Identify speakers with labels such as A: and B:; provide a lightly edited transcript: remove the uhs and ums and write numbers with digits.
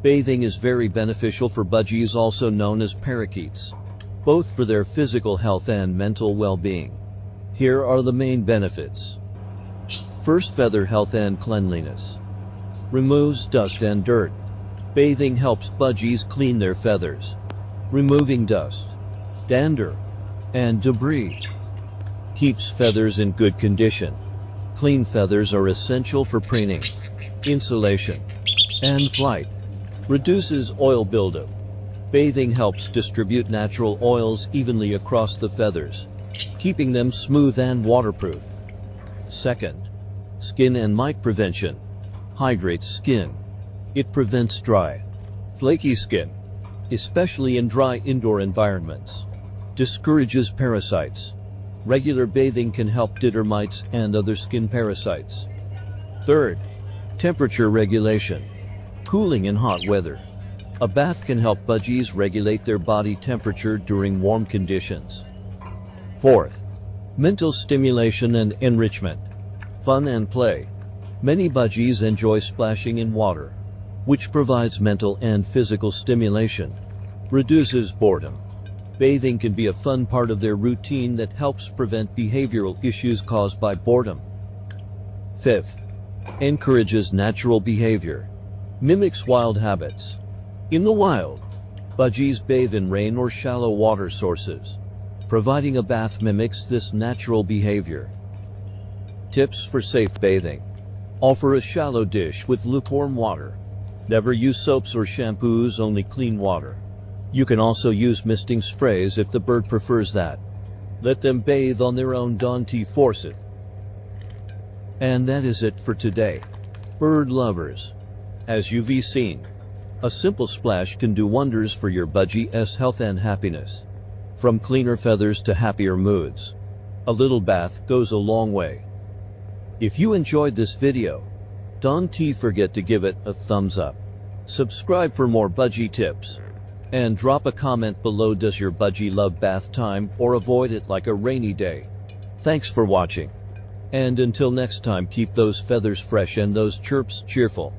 A: Bathing is very beneficial for budgies, also known as parakeets, both for their physical health and mental well-being. Here are the main benefits. First, feather health and cleanliness. Removes dust and dirt. Bathing helps budgies clean their feathers, removing dust, dander, and debris. Keeps feathers in good condition. Clean feathers are essential for preening, insulation, and flight. Reduces oil buildup. Bathing helps distribute natural oils evenly across the feathers, keeping them smooth and waterproof. Second, skin and mite prevention. Hydrates skin. It prevents dry, flaky skin, especially in dry indoor environments. Discourages parasites. Regular bathing can help deter mites and other skin parasites. Third, temperature regulation. Cooling in hot weather. A bath can help budgies regulate their body temperature during warm conditions. Fourth, mental stimulation and enrichment. Fun and play. Many budgies enjoy splashing in water, which provides mental and physical stimulation. Reduces boredom. Bathing can be a fun part of their routine that helps prevent behavioral issues caused by boredom. Fifth, encourages natural behavior. Mimics wild habits. In the wild, budgies bathe in rain or shallow water sources. Providing a bath mimics this natural behavior. Tips for safe bathing. Offer a shallow dish with lukewarm water. Never use soaps or shampoos, only clean water. You can also use misting sprays if the bird prefers that. Let them bathe on their own. Don't force it. And that is it for today, bird lovers. As you've seen, a simple splash can do wonders for your budgie's health and happiness. From cleaner feathers to happier moods, a little bath goes a long way. If you enjoyed this video, don't forget to give it a thumbs up. Subscribe for more budgie tips. And drop a comment below. Does your budgie love bath time or avoid it like a rainy day? Thanks for watching. And until next time, keep those feathers fresh and those chirps cheerful.